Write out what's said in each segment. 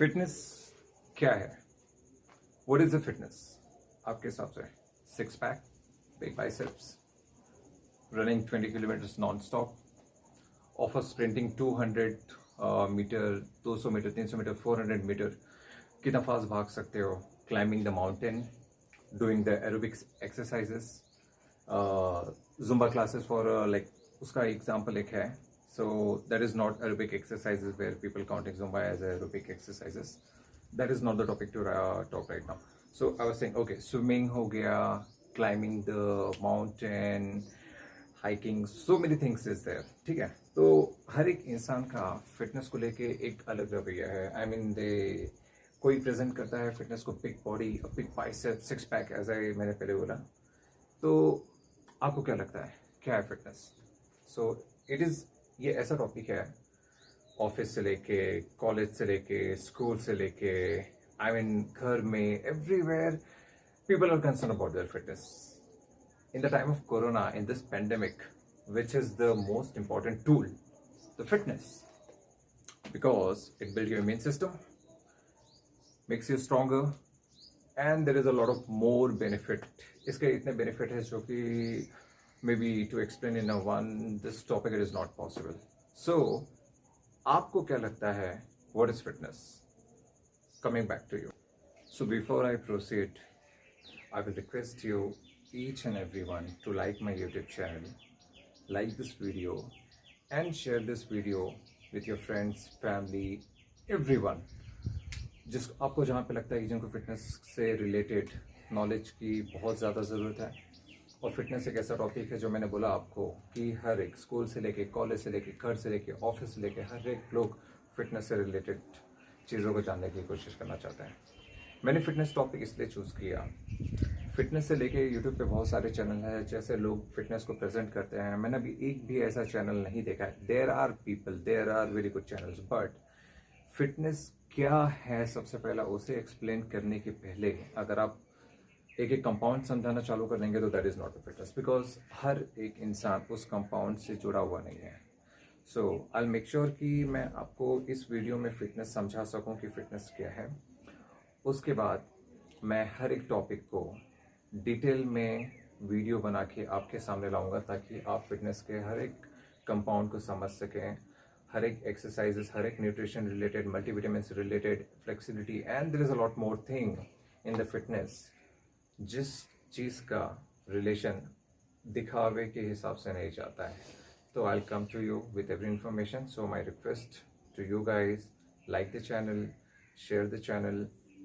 Fitness क्या है? What is the fitness आपके हिसाब से? Six pack, big biceps, running 20 kilometres non stop, offer sprinting 200 metre, 200 metre, 300 metre, 400 metre, कितना fast भाग सकते हो, climbing the mountain, doing the aerobics exercises, Zumba classes for like उसका एग्जाम्पल एक है. So that is not aerobic exercises where people counting Zumba as aerobic exercises. That is not the topic to talk right now. So I was saying, okay, swimming हो गया, climbing the mountain, hiking, so many things is there. ठीक है, तो हर एक इंसान का fitness को लेके एक अलग रवैया है. I mean कोई प्रेजेंट करता है फिटनेस को big body, big bicep, six pack, ऐसा मैंने पहले बोला. तो आपको क्या लगता है क्या है फिटनेस? सो इट इज़, ये ऐसा टॉपिक है ऑफिस से लेके, कॉलेज से लेके, स्कूल से लेके, आई मीन घर में, everywhere people are concern about their fitness. In the time of corona, in this pandemic, which is the most important tool, the fitness, because it build your immune system, makes you stronger, and there is a lot of more benefit. इसके इतने benefit है जो कि maybe to explain in this topic it is not possible. So आपको क्या लगता है, what is fitness? Coming back to you. So before I proceed, I will request you each and everyone to like my YouTube channel, like this video and share this video with your friends, family, everyone. जिस आपको जहाँ पे लगता है कि जिनको fitness से related knowledge की बहुत ज़्यादा ज़रूरत है. और फिटनेस एक ऐसा टॉपिक है जो मैंने बोला आपको कि हर एक स्कूल से लेके, कॉलेज से लेके, घर से लेके, ऑफिस से लेके, हर एक लोग फिटनेस से रिलेटेड चीज़ों को जानने की कोशिश करना चाहते हैं. मैंने फिटनेस टॉपिक इसलिए चूज़ किया, फिटनेस से लेके यूट्यूब पे बहुत सारे चैनल हैं जैसे लोग फिटनेस को प्रेजेंट करते हैं. मैंने अभी एक भी ऐसा चैनल नहीं देखा है. There are people, there are very good channels, but fitness क्या है सबसे पहला उसे एक्सप्लेन करने के पहले अगर आप एक एक कंपाउंड समझाना चालू कर देंगे तो that is not a fitness, because हर एक इंसान उस कंपाउंड से जुड़ा हुआ नहीं है. सो आई मेक श्योर कि मैं आपको इस वीडियो में फिटनेस समझा सकूं कि फिटनेस क्या है. उसके बाद मैं हर एक टॉपिक को डिटेल में वीडियो बना के आपके सामने लाऊंगा ताकि आप फिटनेस के हर एक कंपाउंड को समझ सकें, हर एक एक्सरसाइजेस, हर एक nutrition related, multivitamin related, flexibility, and there is a lot more thing in the fitness जिस चीज़ का रिलेशन दिखावे के हिसाब से नहीं जाता है. तो I come to you with every information. So my request to you guys, like the channel,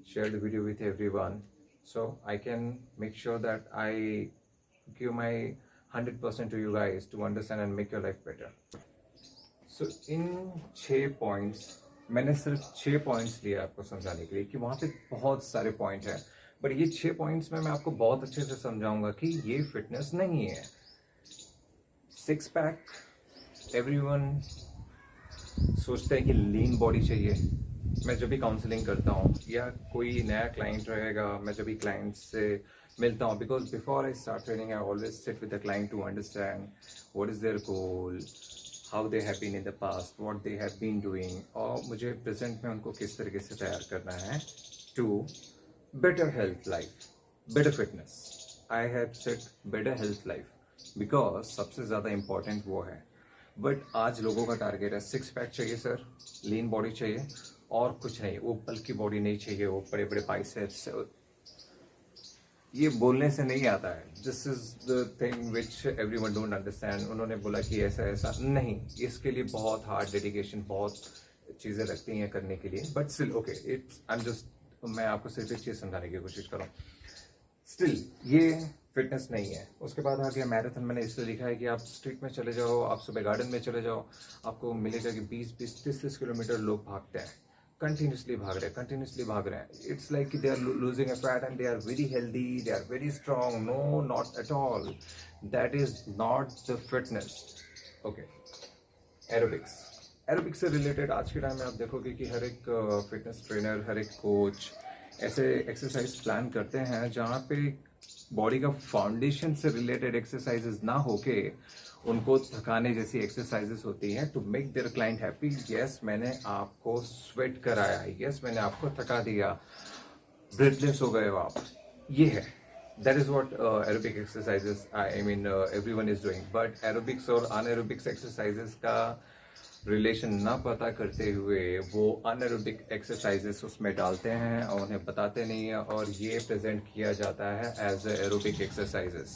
share the video with everyone, so I can make sure that I give my 100% to you guys to understand and make your life better. So in 6 points, मैंने सिर्फ 6 points लिए आपको समझाने के लिए कि वहाँ पे बहुत सारे पॉइंट हैं, बट ये 6 पॉइंट्स में मैं आपको बहुत अच्छे से समझाऊंगा कि ये फिटनेस नहीं है. सिक्स पैक, एवरीवन सोचते हैं कि लीन बॉडी चाहिए. मैं जब भी काउंसलिंग करता हूँ या कोई नया क्लाइंट रहेगा, मैं जब भी क्लाइंट से मिलता हूँ, because before I start training I always sit with the client to understand what is their goal, how they have been in the past, what they have been doing, और मुझे present में उनको किस तरीके से तैयार करना है to better health life, better fitness. I have said better health life because सबसे ज़्यादा important वो है. बट आज लोगों का टारगेट है सिक्स पैक चाहिए सर, लीन बॉडी चाहिए और कुछ नहीं, वो बल्कि बॉडी नहीं चाहिए, वो बड़े बड़े बाइसेप्स. ये बोलने से नहीं आता है. This is the thing which everyone don't understand. उन्होंने बोला कि ऐसा ऐसा नहीं, इसके लिए बहुत हार्ड डेडिकेशन, बहुत चीज़ें लगती हैं करने के लिए. But still okay, it's I am just, मैं आपको सिर्फ एक चीज़ समझाने की कोशिश कर रहा हूँ. स्टिल ये फिटनेस नहीं है. उसके बाद आ गया मैराथन. मैंने इसलिए लिखा है कि आप स्ट्रीट में चले जाओ, आप सुबह गार्डन में चले जाओ, आपको मिलेगा कि 20-20, 30-30 किलोमीटर लोग भागते हैं, कंटिन्यूसली भाग रहे हैं. इट्स लाइक कि they are losing a fat and they are very healthy, they are very strong. No, not at all. That is not the fitness. Okay, aerobics से रिलेटेड आज के टाइम में आप देखोगे कि हर एक फिटनेस ट्रेनर, हर एक कोच ऐसे एक्सरसाइज प्लान करते हैं जहाँ पे बॉडी का फाउंडेशन से रिलेटेड एक्सरसाइजेज ना होके उनको थकाने जैसी एक्सरसाइजेस होती हैं to make their client happy. Yes, मैंने आपको स्वेट कराया, यस मैंने आपको थका दिया, ब्रेथलेस हो गए हो आप, ये है। That is what aerobic exercises I mean everyone is doing. But aerobics और अनएरोबिक्स एक्सरसाइजेस का रिलेशन ना पता करते हुए वो अनएरोबिक एक्सरसाइजेस उसमें डालते हैं और उन्हें बताते नहीं है, और ये प्रेजेंट किया जाता है as aerobic exercises.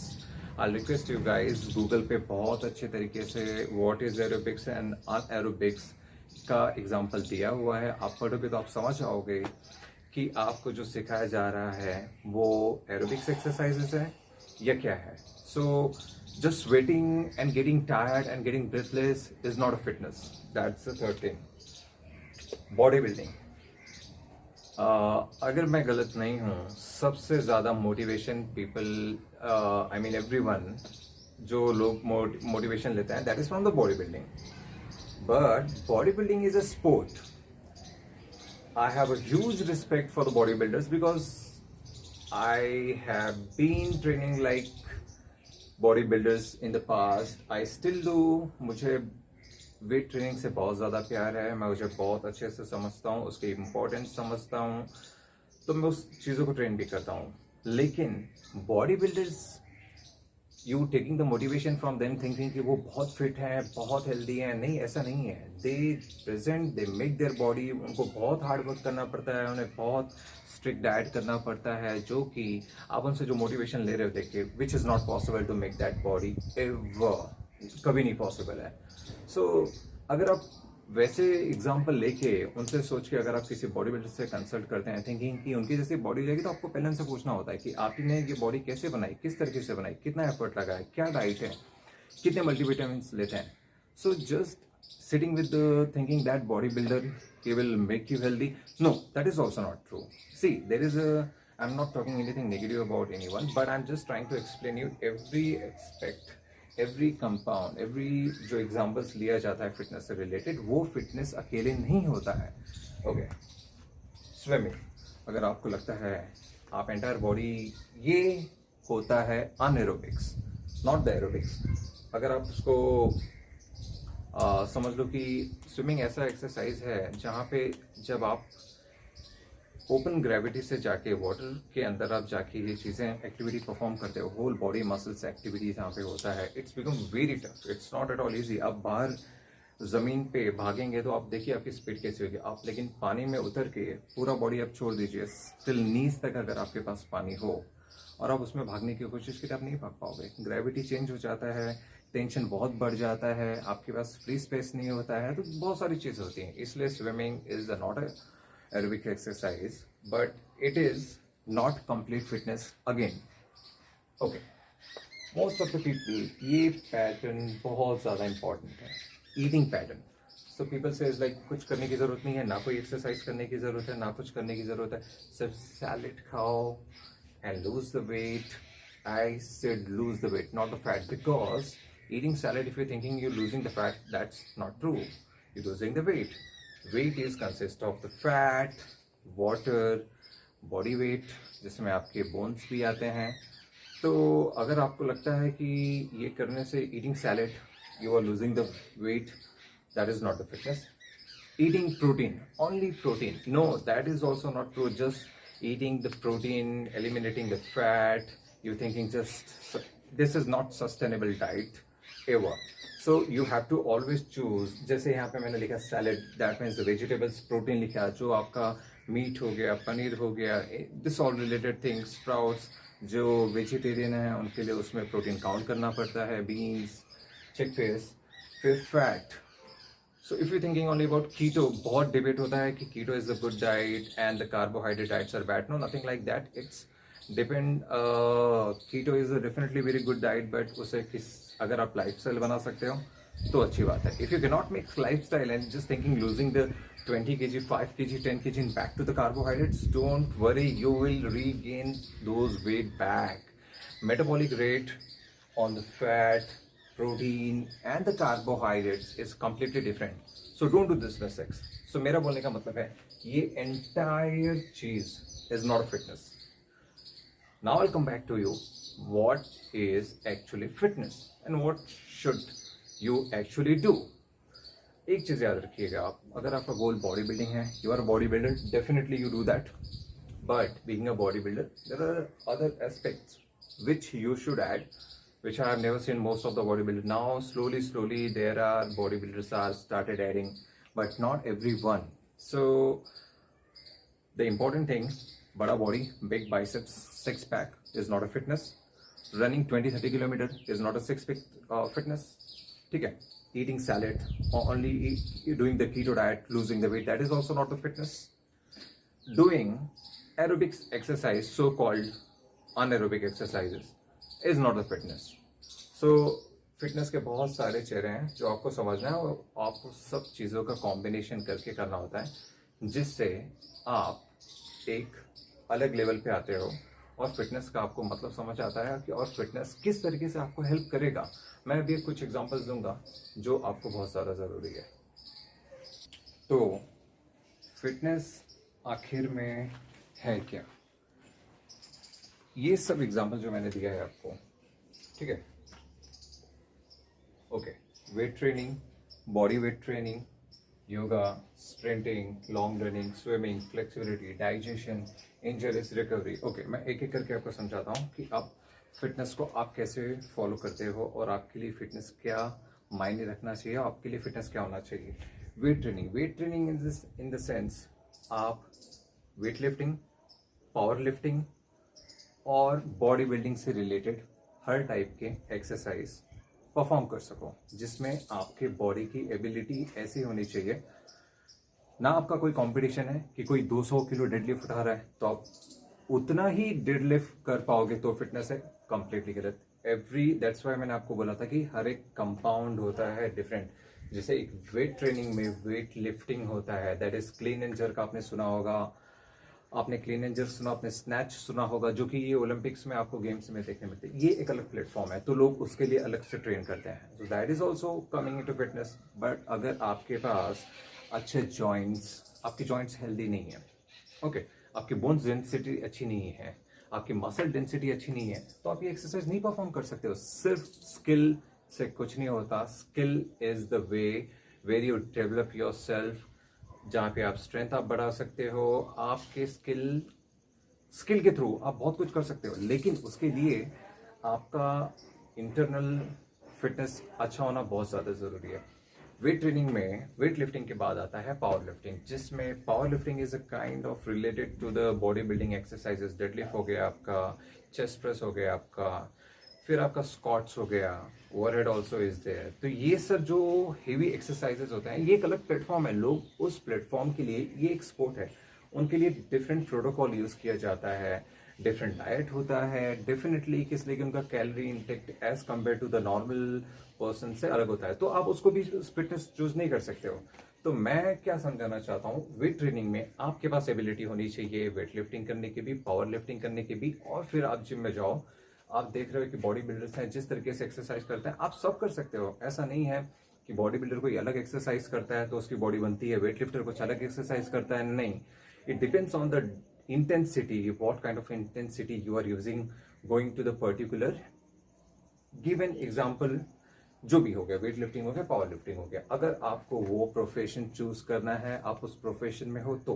I request you guys, Google पे बहुत अच्छे तरीके से what is aerobics and anaerobics का एग्जाम्पल दिया हुआ है। आप पढ़ोगे तो आप समझ आओगे कि आपको जो सिखाया जा रहा है वो एरोबिक्स एक्सरसाइजेस है या क्या है। सो just sweating and getting tired and getting breathless is not a fitness. That's the third thing. Bodybuilding. अगर मैं गलत नहीं हूँ, सबसे ज़्यादा motivation people, I mean everyone, जो लोग मोटिवेशन लेते हैं, that is from the body building. But body building is a sport. I have a huge respect for the body builders because I have been training like body builders in the past. I still do. मुझे weight training से बहुत ज़्यादा प्यार है, मैं उसे बहुत अच्छे से समझता हूँ, उसकी इम्पोर्टेंस समझता हूँ, तो मैं उस चीज़ों को ट्रेन भी करता हूँ। लेकिन body builders, you taking the motivation from them thinking कि वो बहुत फिट हैं, बहुत हेल्दी हैं, नहीं, ऐसा नहीं है। दे present, they make their body, उनको बहुत हार्ड वर्क करना पड़ता है, उन्हें बहुत स्ट्रिक्ट डाइट करना पड़ता है, जो कि आप उनसे जो मोटिवेशन ले रहे हो देखिए, which is not possible to make that body ever, कभी नहीं पॉसिबल है। सो अगर आप वैसे एग्जाम्पल लेके उनसे सोच के अगर आप किसी बॉडी बिल्डर से कंसल्ट करते हैं थिंकिंग कि उनकी जैसी बॉडी जाएगी, तो आपको पहले उनसे पूछना होता है कि आपने ये बॉडी कैसे बनाई, किस तरीके से बनाई, कितना एफर्ट लगा है, क्या डाइट है, कितने मल्टीविटामिन लेते हैं। So just sitting with the thinking that bodybuilder he will make you healthy, no, that is also not true. See, there is a, I'm not talking anything negative about anyone, but I'm just trying to explain you every aspect, every compound, every जो examples लिया जाता है fitness से related, वो fitness अकेले नहीं होता है। ओके, स्विमिंग, अगर आपको लगता है आप एंटायर बॉडी, ये होता है अनएरोबिक्स, नॉट द एरोबिक्स। अगर आप उसको समझ लो कि स्विमिंग ऐसा एक्सरसाइज है जहाँ पे जब आप ओपन ग्रेविटी से जाके वाटर के अंदर आप जाके ये चीज़ें एक्टिविटी परफॉर्म करते हो, होल बॉडी मसल्स एक्टिविटी जहाँ पे होता है, it's become very tough, it's not at all easy. आप बाहर ज़मीन पे भागेंगे तो आप देखिए आपकी स्पीड कैसी होगी, आप लेकिन पानी में उतर के पूरा बॉडी आप छोड़ दीजिए, स्टिल नीज तक अगर आपके पास पानी हो और आप उसमें भागने की कोशिश करें, आप नहीं भाग पाओगे। ग्रेविटी चेंज हो जाता है, टेंशन बहुत बढ़ जाता है, आपके पास फ्री स्पेस नहीं होता है, तो बहुत सारी चीज़ें होती हैं। इसलिए swimming is not a aerobic exercise, but it is not complete fitness again. Okay, most of the people, ये पैटर्न बहुत ज़्यादा important है, eating pattern. So people says like कुछ करने की ज़रूरत नहीं है, ना कोई एक्सरसाइज करने की ज़रूरत है, ना कुछ करने की ज़रूरत है, सिर्फ सैलेड खाओ and lose the weight. I said lose the weight, not the fat, because eating salad, if you're thinking you're losing the fat, that's not true. You're losing the weight. Weight is consist of the fat, water, body weight, जिसमें आपके bones भी आते हैं। तो अगर आपको लगता है कि ये करने से eating salad you are losing the weight, that is not the fitness. Eating protein, only protein, no, that is also not true. Just eating the protein, eliminating the fat, you thinking just this is not sustainable diet ever. So you have to always choose, जैसे यहाँ पे मैंने लिखा salad, that means vegetables, protein लिखा, जो आपका meat हो गया, पनीर हो गया, this all related things, sprouts, जो वेजिटेरियन है उनके लिए उसमें प्रोटीन काउंट करना पड़ता है, बीन्स, चिकपीस, फिर fat. So if you thinking only about keto, बहुत डिबेट होता है कि keto is a good diet and the carbohydrate diets are bad, no, nothing like that, it's depend. Keto is definitely very good diet, but उसे किस, अगर आप lifestyle बना सकते हो तो अच्छी बात है। If you can not make lifestyle and just thinking losing the 20 kg, 5 kg, 10 kg in back to the carbohydrates, don't worry, you will regain those weight back. Metabolic rate on the fat, protein and the carbohydrates is completely different. So don't do this mistakes. So मेरा बोलने का मतलब है ये entire चीज is not a fitness. Now I'll come back to you what is actually fitness and what should you actually do. एक चीज याद रखिएगा, आप अगर आपका गोल बॉडी बिल्डिंग है, you our body builder, definitely you do that. But being a bodybuilder, there are other aspects which you should add, which I have never seen most of the bodybuilders. Now, slowly, there are bodybuilders are started adding, but not everyone. So, the important thing, bada body, big biceps, six pack is not a fitness. Running 20-30 kilometer is not a six-pack fitness. ठीक है? Eating salad or only doing the keto diet, losing the weight, that is also not the fitness. Doing aerobics exercise, so-called anaerobic exercises, is not a fitness. So fitness के बहुत सारे चेहरे हैं जो आपको समझना है और आपको सब चीज़ों का कॉम्बिनेशन करके करना होता है जिससे आप एक अलग लेवल पे आते हो और फिटनेस का आपको मतलब समझ आता है कि और फिटनेस किस तरीके से आपको हेल्प करेगा. मैं अभी कुछ एग्जांपल्स दूंगा जो आपको बहुत ज़्यादा ज़रूरी है. तो फिटनेस आखिर में है क्या? ये सब एग्जांपल जो मैंने दिया है आपको, ठीक है? Okay, weight training, body weight training, yoga, sprinting, long running, swimming, flexibility, digestion, injuries recovery. Okay, मैं एक एक करके आपको समझाता हूँ कि आप फिटनेस को आप कैसे फॉलो करते हो और आपके लिए फिटनेस क्या मायने रखना चाहिए, आपके लिए फिटनेस क्या होना चाहिए. Weight training in the sense आप वेट लिफ्टिंग, पावर लिफ्टिंग और बॉडी बिल्डिंग से रिलेटेड हर टाइप के एक्सरसाइज परफॉर्म कर सको जिसमें आपके बॉडी की एबिलिटी ऐसी होनी चाहिए. ना आपका कोई कंपटीशन है कि कोई 200 किलो डेडलिफ्ट उठा रहा है तो आप उतना ही डेडलिफ्ट कर पाओगे तो फिटनेस है, कंप्लीटली गलत. दैट्स वाई मैंने आपको बोला था कि हर एक कंपाउंड होता है डिफरेंट. जैसे एक वेट ट्रेनिंग में वेट लिफ्टिंग होता है, that is clean and jerk. आपने सुना होगा, आपने क्लीन एंड जर्क सुना, आपने स्नैच सुना होगा, जो कि ये ओलंपिक्स में आपको गेम्स में देखने मिलते हैं. ये एक अलग प्लेटफॉर्म है तो लोग उसके लिए अलग से ट्रेन करते हैं. So that is also coming into fitness. But अगर आपके पास अच्छे जॉइंट्स, आपकी जॉइंट्स हेल्दी नहीं है, ओके, आपकी बोन्स डेंसिटी अच्छी नहीं है, आपकी मसल डेंसिटी अच्छी नहीं है, तो आप ये एक्सरसाइज नहीं परफॉर्म कर सकते हो. सिर्फ स्किल से कुछ नहीं होता. Skill is the way where you develop your self, जहाँ पे आप स्ट्रेंथ आप बढ़ा सकते हो. आपके स्किल के थ्रू आप बहुत कुछ कर सकते हो, लेकिन उसके लिए आपका इंटरनल फिटनेस अच्छा होना बहुत ज़्यादा ज़रूरी है. वेट ट्रेनिंग में वेट लिफ्टिंग के बाद आता है पावर लिफ्टिंग, जिसमें power lifting is a kind of related to the body building exercises. Deadlift हो गया आपका, चेस्ट प्रेस हो गया आपका, फिर आपका स्क्वाट्स हो गया, ओवरहेड ऑल्सो इज देयर. तो ये सब जो हेवी एक्सरसाइजेस होते हैं ये एक अलग प्लेटफॉर्म है. लोग उस प्लेटफॉर्म के लिए, ये एक स्पोर्ट है, उनके लिए डिफरेंट प्रोटोकॉल यूज किया जाता है, डिफरेंट डाइट होता है डेफिनेटली, इसलिए कि उनका calorie intake as compare to the normal person से अलग होता है. तो आप उसको भी फिटनेस चूज नहीं कर सकते हो. तो मैं क्या समझाना चाहता हूँ, वेट ट्रेनिंग में आपके पास एबिलिटी होनी चाहिए वेट लिफ्टिंग करने की भी, पावर लिफ्टिंग करने की भी, और फिर आप जिम में जाओ. आप देख रहे हो कि बॉडी बिल्डर्स हैं जिस तरीके से एक्सरसाइज करते हैं, आप सब कर सकते हो. ऐसा नहीं है कि बॉडी बिल्डर कोई अलग एक्सरसाइज करता है तो उसकी बॉडी बनती है, वेट लिफ्टर कुछ अलग एक्सरसाइज करता है, नहीं. It depends on the intensity, what kind of intensity you are using going to the particular given example. जो भी हो गया, वेट लिफ्टिंग हो गया, पावर लिफ्टिंग हो गया, अगर आपको वो प्रोफेशन चूज करना है, आप उस प्रोफेशन में हो, तो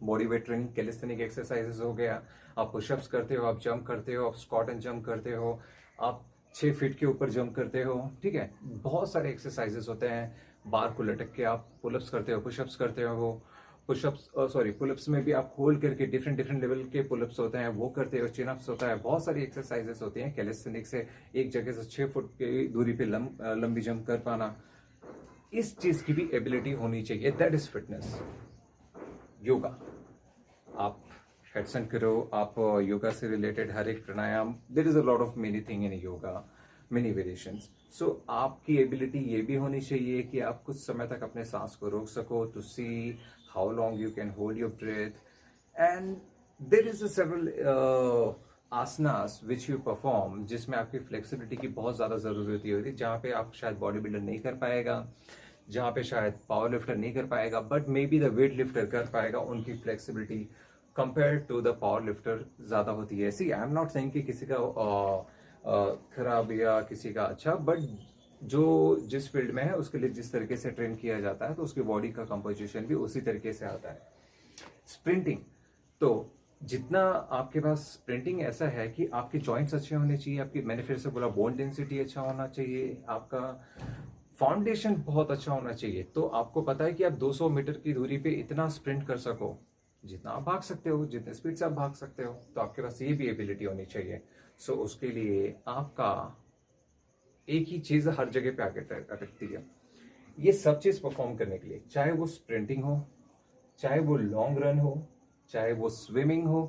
body weight training, calisthenic exercises हो गया, आप पुशअप्स करते हो, आप जंप करते हो, आप स्क्वाट एंड जंप करते हो, आप 6 फीट के ऊपर जंप करते हो, ठीक है. बहुत सारे एक्सरसाइजेस होते हैं. बार को लटक के आप पुलअप्स करते हो, पुशअप्स करते हो, पुलअप्स में भी आप होल्ड करके डिफरेंट लेवल के पुलअप्स होते हैं, वो करते हो, चिनअप्स होता है, बहुत सारी एक्सरसाइजेस होती हैं. कैलिस्थेनिक से एक जगह से 6 फुट की दूरी पे लंबी जंप कर पाना, इस चीज की भी एबिलिटी होनी चाहिए. That is fitness. योगा, आप हेडसन करो, आप योगा से रिलेटेड हर एक pranayama, there is a lot of many thing in yoga, many variations. So आपकी एबिलिटी ये भी होनी चाहिए कि आप कुछ समय तक अपने सांस को रोक सको, to see how long you can hold your breath, and there is a several asanas which you perform जिसमें आपकी फ्लेक्सिबिलिटी की बहुत ज़्यादा ज़रूरत होती है, जहाँ पे आप शायद बॉडी बिल्डर नहीं कर पाएगा, जहाँ पे शायद पावर लिफ्टर नहीं कर पाएगा, but may be the weight lifter कर पाएगा. उनकी flexibility compare to the power lifter ज़्यादा होती है. See I am not saying कि किसी का खराब या किसी का अच्छा, बट जो जिस फील्ड में है उसके लिए जिस तरीके से ट्रेन किया जाता है तो उसकी बॉडी का कंपोजिशन भी उसी तरीके से आता है। स्प्रिंटिंग, तो जितना आपके पास स्प्रिंटिंग ऐसा है कि आपके जॉइंट्स अच्छे होने चाहिए, आपकी, मैंने फिर से बोला, बोन डेंसिटी अच्छा होना चाहिए, आपका फाउंडेशन बहुत अच्छा होना चाहिए। तो आपको पता है कि आप 200 मीटर की दूरी पे इतना स्प्रिंट कर सको, जितना आप भाग सकते हो, जितने स्पीड से आप भाग सकते हो, तो आपके पास ये भी एबिलिटी होनी चाहिए। सो उसके लिए आपका एक ही चीज हर जगह पे आके अटकती है। ये सब चीज परफॉर्म करने के लिए, चाहे वो स्प्रिंटिंग हो, चाहे वो लॉन्ग रन हो, चाहे वो स्विमिंग हो,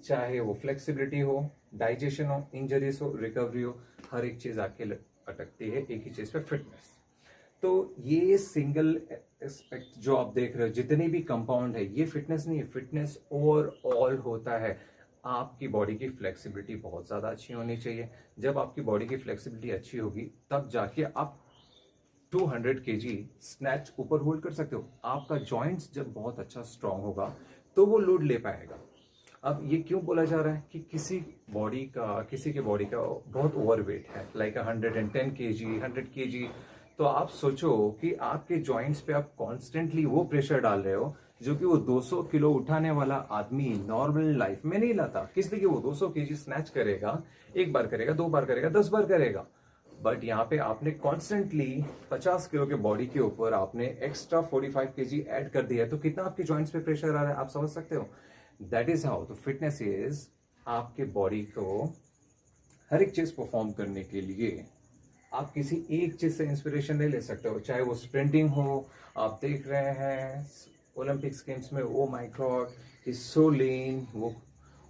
चाहे वो फ्लेक्सिबिलिटी हो, डाइजेशन हो, इंजरीज हो, रिकवरी हो, हर एक चीज आके अटकती है एक ही चीज पे, फिटनेस। तो ये सिंगल एस्पेक्ट जो आप देख रहे हो, जितने भी कंपाउंड है, ये फिटनेस नहीं है, फिटनेस ओवरऑल होता है। आपकी बॉडी की फ्लेक्सिबिलिटी बहुत ज्यादा अच्छी होनी चाहिए। जब आपकी बॉडी की फ्लेक्सिबिलिटी अच्छी होगी तब जाके आप 200 kg स्नैच ऊपर होल्ड कर सकते हो। आपका जॉइंट्स जब बहुत अच्छा स्ट्रांग होगा तो वो लोड ले पाएगा। अब ये क्यों बोला जा रहा है कि किसी के बॉडी का बहुत ओवरवेट है, लाइक 110 kg, 100 kg, तो आप सोचो कि आपके जॉइंट्स पे आप कॉन्स्टेंटली वो प्रेशर डाल रहे हो जो कि वो 200 किलो उठाने वाला आदमी नॉर्मल लाइफ में नहीं लाता। किस लिए? वो 200 kg स्नैच करेगा, एक बार करेगा, 2 बार करेगा, 10 बार करेगा। बट यहाँ पे आपने कॉन्स्टेंटली 50 किलो के बॉडी के ऊपर आपने एक्स्ट्रा 45 kg ऐड कर दिया है, तो कितना आपके जॉइंट्स पे प्रेशर आ रहा है, आप समझ सकते हो। दैट इज हाउ तो फिटनेस इज, आपके बॉडी को हर एक चीज परफॉर्म करने के लिए आप किसी एक चीज से इंस्पिरेशन नहीं ले सकते हो। चाहे वो स्प्रिंटिंग हो, आप देख रहे हैं ओलंपिक्स गेम्स में, oh my god is so lean,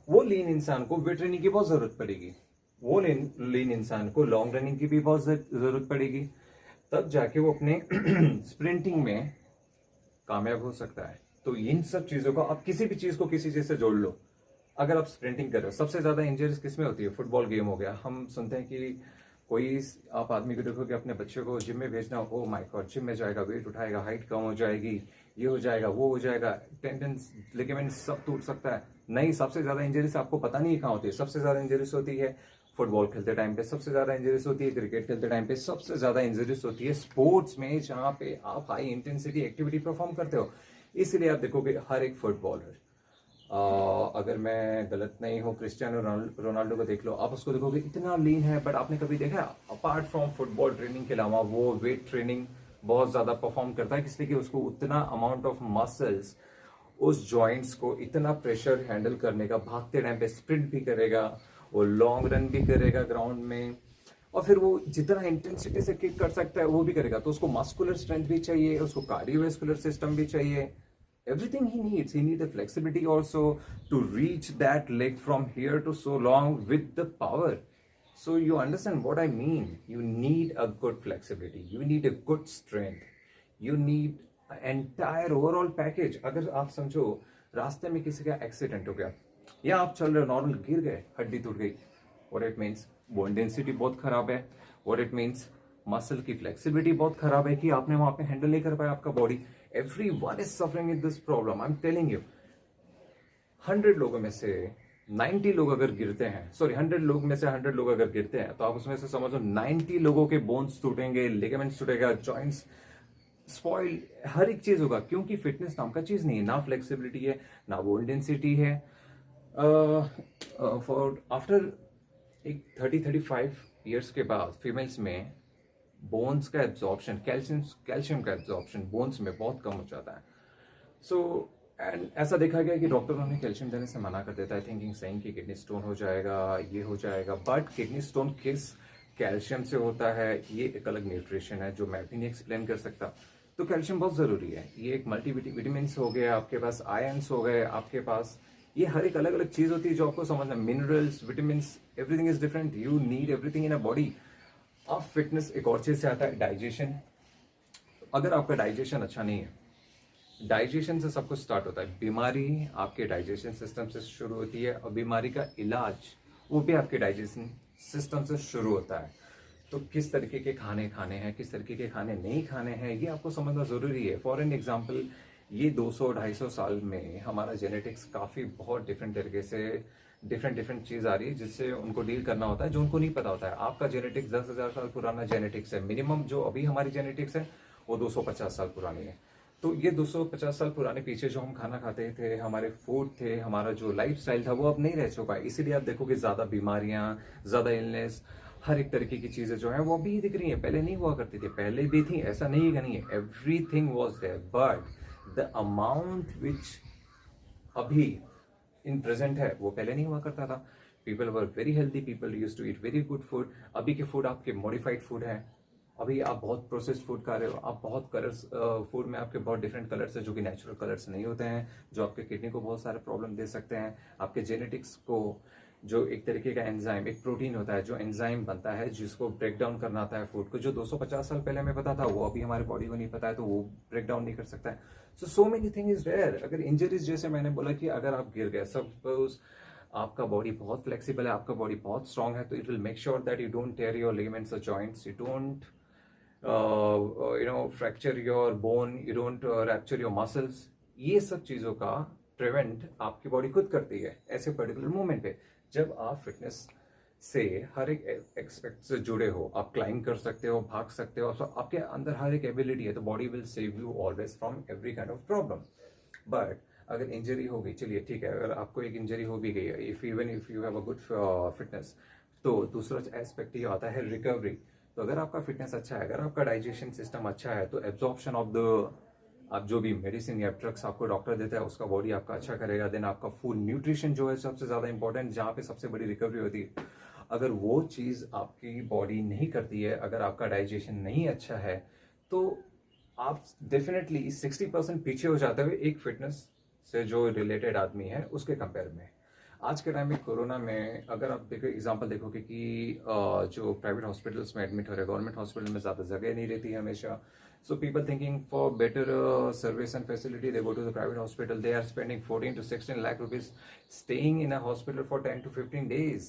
वो लीन इंसान को वेट ट्रेनिंग की बहुत जरूरत पड़ेगी, वो लीन इंसान को लॉन्ग रनिंग की भी बहुत जरूरत पड़ेगी, तब जाके वो अपने स्प्रिंटिंग में कामयाब हो सकता है। तो इन सब चीजों को, आप किसी भी चीज को किसी चीज से जोड़ लो। अगर आप स्प्रिंटिंग कर रहे हो, सबसे ज्यादा इंजरीज किसमें होती है? फुटबॉल गेम हो गया। हम सुनते हैं कि कोई, आप आदमी को देखोगे अपने बच्चे को जिम में भेजना, ओ माय गॉड, जिम में जाएगा, वेट उठाएगा, हाइट कम हो जाएगी, ये हो जाएगा, वो हो जाएगा, टेंडेंस, लिगामेंट सब टूट सकता है। नहीं, सबसे ज्यादा इंजरीज आपको पता नहीं कहाँ होती है। सबसे ज्यादा इंजरीज होती है फुटबॉल खेलते टाइम पे, सबसे ज्यादा इंजरीज होती है क्रिकेट खेलते टाइम पे, सबसे ज्यादा इंजरीज होती है स्पोर्ट्स में जहां पे आप हाई इंटेंसिटी एक्टिविटी परफॉर्म करते हो। इसलिए आप देखोगे हर एक फुटबॉलर, अगर मैं गलत नहीं हूँ, क्रिस्टियानो रोनाल्डो को देख लो, आप उसको देखोगे इतना लीन है, बट आपने कभी देखा अपार्ट फ्रॉम फुटबॉल ट्रेनिंग के अलावा वो वेट ट्रेनिंग बहुत ज्यादा परफॉर्म करता है? इसलिए कि उसको उतना अमाउंट ऑफ मसल्स, उस जॉइंट्स को इतना प्रेशर हैंडल करने का, भागते टाइम पे स्प्रिंट भी करेगा, वो लॉन्ग रन भी करेगा ग्राउंड में, और फिर वो जितना इंटेंसिटी से किक कर सकता है वो भी करेगा। तो उसको मस्कुलर स्ट्रेंथ भी चाहिए, उसको कार्डियोवैस्कुलर सिस्टम भी चाहिए, everything he needs. He needs the flexibility also to reach that leg from here to so long with the power. So you understand what I mean. You need a good flexibility, you need a good strength, you need an entire overall package. अगर आप समझो रास्ते में किसी का accident हो गया, या आप चल रहे हो नॉर्मल, गिर गए, हड्डी टूट गई, what it means, bone density बहुत खराब है, what it means, मसल की फ्लेक्सिबिलिटी बहुत खराब है कि आपने वहां पे हैंडल नहीं कर पाया आपका body. Everyone is suffering with this problem. I'm telling you. 100 लोगों में से 90 लोग अगर गिरते हैं, सॉरी 100 लोग में से 100 लोग अगर गिरते हैं, तो आप उसमें से समझो 90 लोगों के बोन्स टूटेंगे, लिगामेंट्स टूटेगा, जॉइंट्स स्पॉइल, हर एक चीज होगा, क्योंकि फिटनेस नाम का चीज नहीं है, ना फ्लेक्सिबिलिटी है, ना बोन डेंसिटी है। फॉर आफ्टर एक 30-35 ईयर्स के बाद फीमेल्स में बोन्स का एब्जॉर्प्शन, कैल्शियम का एब्जॉर्प्शन बोन्स में बहुत कम हो जाता है। सो एंड ऐसा देखा गया कि डॉक्टरों ने कैल्शियम देने से मना कर देता है, थिंकिंग सही कि किडनी स्टोन हो जाएगा, ये हो जाएगा। बट किडनी स्टोन किस कैल्शियम से होता है, ये एक अलग न्यूट्रिशन है जो मैं भी नहीं एक्सप्लेन कर सकता। तो कैल्शियम बहुत जरूरी है। ये एक मल्टीविटामिन हो गए आपके पास, आयंस हो गए आपके पास, ये हर एक अलग अलग चीज होती है जो आपको समझना, minerals, vitamin, everything is different, you need everything in a body. अब फिटनेस एक और चीज से आता है, डाइजेशन। अगर आपका डाइजेशन अच्छा नहीं है, डाइजेशन से सब कुछ स्टार्ट होता है। बीमारी आपके डाइजेशन सिस्टम से शुरू होती है, और बीमारी का इलाज वो भी आपके डाइजेशन सिस्टम से शुरू होता है। तो किस तरीके के खाने खाने हैं, किस तरीके के खाने नहीं खाने हैं, ये आपको समझना जरूरी है। फॉर एन एग्जाम्पल, ये 200-250 साल में हमारा जेनेटिक्स काफी बहुत डिफरेंट तरीके से डिफरेंट डिफरेंट चीज़ आ रही है जिससे उनको डील करना होता है, जो उनको नहीं पता होता है। आपका जेनेटिक्स 10,000 साल पुराना जेनेटिक्स है, मिनिमम जो अभी हमारी जेनेटिक्स है वो 250 साल पुरानी है। तो ये 250 साल पुराने पीछे जो हम खाना खाते थे, हमारे फूड थे, हमारा जो लाइफ स्टाइल था, वो अब नहीं रह चुका है। इसीलिए आप देखोगे ज़्यादा बीमारियां, ज़्यादा इलनेस, हर एक तरीके की चीज़ें जो है वो अभी दिख रही हैं, पहले नहीं हुआ करती थी। पहले भी थी, ऐसा नहीं है, नहीं है, everything was there, but the amount which अभी इन प्रेजेंट है वो पहले नहीं हुआ करता था। People were very healthy, people use to eat very good food. अभी के फूड आपके मॉडिफाइड फूड है। अभी आप बहुत प्रोसेस्ड फूड खा रहे हो, आप बहुत कलर्स, फूड में आपके बहुत डिफरेंट कलर्स है जो कि नेचुरल कलर्स नहीं होते हैं, जो आपके किडनी को बहुत सारे प्रॉब्लम दे सकते हैं। आपके जेनेटिक्स को, जो एक तरीके का एंजाइम, एक प्रोटीन होता है जो एंजाइम बनता है जिसको ब्रेक डाउन करना आता है फूड को, जो 250 साल पहले हमें पता था वो अभी हमारे बॉडी को नहीं पता है, तो वो ब्रेक डाउन नहीं कर सकता है। So many thing is there. अगर इंजरीज, जैसे मैंने बोला कि अगर आप गिर गए, सपोज आपका बॉडी बहुत फ्लेक्सिबल है, आपका बॉडी बहुत स्ट्रांग है, तो it will make sure that you don't tear your ligaments और joints, you don't fracture your bone, you don't rupture your muscles. ये सब चीज़ों का प्रिवेंट आपकी बॉडी खुद करती है ऐसे पर्टिकुलर मोमेंट पे, जब आप फिटनेस से हर एक एक्सपेक्ट से जुड़े हो। आप क्लाइंब कर सकते हो, भाग सकते हो, so आपके अंदर हर एक एबिलिटी है, तो body will save you always from every kind of problem. But अगर इंजरी हो गई, चलिए ठीक है, अगर आपको एक इंजरी हो भी गई है, if you have a good fitness, तो दूसरा एस्पेक्ट ये आता है रिकवरी। तो अगर आपका फिटनेस अच्छा है, अगर आपका डाइजेशन सिस्टम अच्छा है, तो एब्जॉर्प्शन ऑफ द, आप जो भी मेडिसिन या ड्रग्स आपको डॉक्टर देता है उसका बॉडी आपका अच्छा करेगा। देन आपका फूड न्यूट्रिशन जो है सबसे ज्यादा इंपॉर्टेंट, जहाँ पे सबसे बड़ी रिकवरी होती है, अगर वो चीज आपकी बॉडी नहीं करती है, अगर आपका डाइजेशन नहीं अच्छा है, तो आप डेफिनेटली 60% पीछे हो जाते हुए एक फिटनेस से जो रिलेटेड आदमी है उसके कंपेयर में। आज के टाइम में कोरोना में अगर आप देखो, एग्जांपल देखोगे कि जो प्राइवेट हॉस्पिटल्स में एडमिट हो रहे, गवर्नमेंट हॉस्पिटल में ज़्यादा जगह नहीं रहती है हमेशा। So people thinking for better service and facility they go to the private hospital, they are spending 14 to 16 lakh rupees staying in a hospital for 10 to 15 days।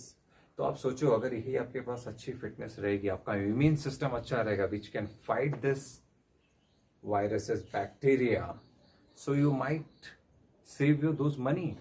तो आप सोचो, अगर यही आपके पास अच्छी फिटनेस रहेगी, आपका इम्यून सिस्टम अच्छा रहेगा, which can fight this viruses, bacteria, so you might save you those money।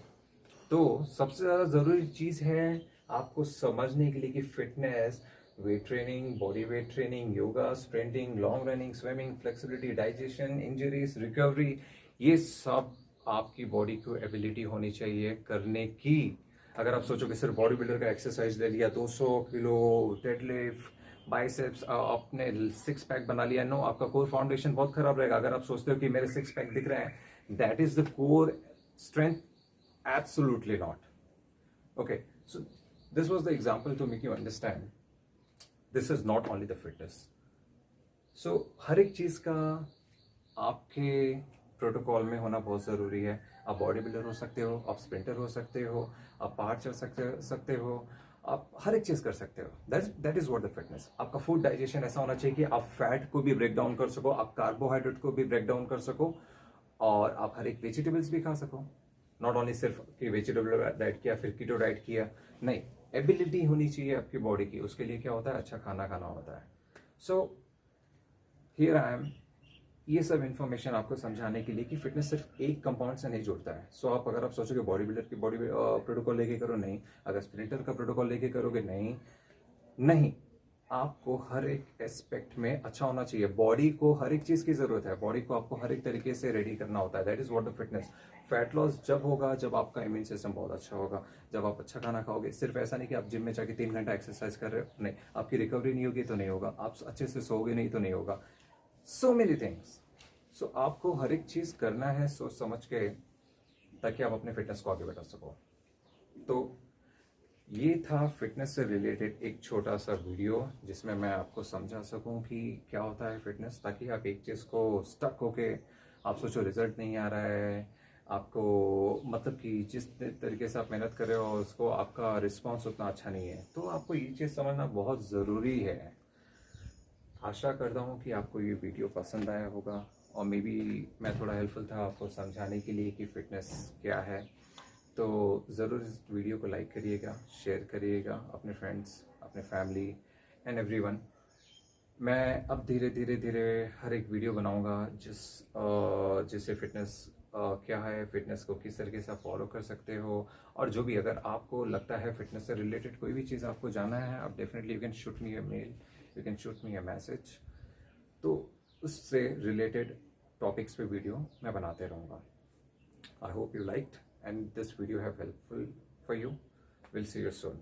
तो सबसे ज़्यादा ज़रूरी चीज़ है आपको समझने के लिए कि fitness, weight training, body weight training, yoga, sprinting, long running, swimming, flexibility, digestion, injuries, recovery, ये सब आपकी बॉडी को एबिलिटी होनी चाहिए करने की। अगर आप सोचो कि सिर्फ बॉडी बिल्डर का एक्सरसाइज ले लिया, 200 किलो डेडलिफ्ट, बाइसेप्स, आपने 6 पैक बना लिया, नो, आपका कोर फाउंडेशन बहुत खराब रहेगा। अगर आप सोचते हो कि मेरे 6 पैक दिख रहे हैं, that is the core strength, absolutely not। Okay, so this was the example to make you understand this is not only the fitness। so हर एक चीज का आपके प्रोटोकॉल में होना बहुत जरूरी है। आप बॉडी बिल्डर हो सकते हो, आप स्प्रिंटर हो सकते हो, आप पहाड़ चढ़ सकते हो, आप हर एक चीज कर सकते हो। That is what the fitness. आपका फूड डाइजेशन ऐसा होना चाहिए कि आप फैट को भी ब्रेक डाउन कर सको, आप कार्बोहाइड्रेट को भी ब्रेक डाउन कर सको, और आप हर एक वेजिटेबल्स भी खा सको। नॉट ओनली सिर्फ कि वेजिटेबल डाइट किया फिर कीटो डाइट किया, नहीं, एबिलिटी होनी चाहिए आपकी बॉडी की। उसके लिए क्या होता है, अच्छा खाना खाना होता है। सो हियर आई एम, ये सब इन्फॉर्मेशन आपको समझाने के लिए कि फिटनेस सिर्फ एक कंपाउंड से नहीं जुड़ता है। सो आप अगर आप सोचोगे बॉडी बिल्डर की बॉडी प्रोटोकॉल लेके करो, नहीं। अगर स्प्रिंटर का प्रोटोकॉल लेके करोगे, नहीं, नहीं। आपको हर एक एस्पेक्ट में अच्छा होना चाहिए। बॉडी को हर एक चीज की जरूरत है, बॉडी को आपको हर एक तरीके से रेडी करना होता है। That is what the fitness. Fat loss जब होगा जब आपका इम्यून सिस्टम बहुत अच्छा होगा, जब आप अच्छा खाना खाओगे। सिर्फ ऐसा नहीं कि आप जिम में जाके 3 घंटा एक्सरसाइज कर रहे हो, नहीं, आपकी रिकवरी नहीं होगी तो नहीं होगा, आप अच्छे से सोओगे नहीं तो नहीं होगा। So many things. सो आपको हर एक चीज करना है सोच समझ के, ताकि आप अपने फिटनेस को आगे बढ़ा सको। तो ये था फिटनेस से रिलेटेड एक छोटा सा वीडियो, जिसमें मैं आपको समझा सकूं कि क्या होता है फिटनेस, ताकि आप एक चीज़ को स्टक होके आप सोचो रिजल्ट नहीं आ रहा है आपको, मतलब कि जिस तरीके से आप मेहनत कर रहे हो उसको आपका रिस्पॉन्स उतना अच्छा नहीं है, तो आपको ये चीज़ समझना बहुत ज़रूरी है। आशा करता हूँ कि आपको ये वीडियो पसंद आया होगा, और मे बी मैं थोड़ा हेल्पफुल था आपको समझाने के लिए कि फिटनेस क्या है। तो ज़रूर इस वीडियो को लाइक करिएगा, शेयर करिएगा अपने फ्रेंड्स, अपने फैमिली एंड एवरीवन। मैं अब धीरे धीरे हर एक वीडियो बनाऊंगा जिससे फिटनेस क्या है, फिटनेस को किस तरीके से आप फॉलो कर सकते हो, और जो भी अगर आपको लगता है फिटनेस से रिलेटेड कोई भी चीज़ आपको जानना है, आप definitely you can shoot me a mail, you can shoot me a message. तो उससे रिलेटेड टॉपिक्स पे वीडियो मैं बनाते रहूँगा। I hope you liked and this video have helpful for you. Will see you soon.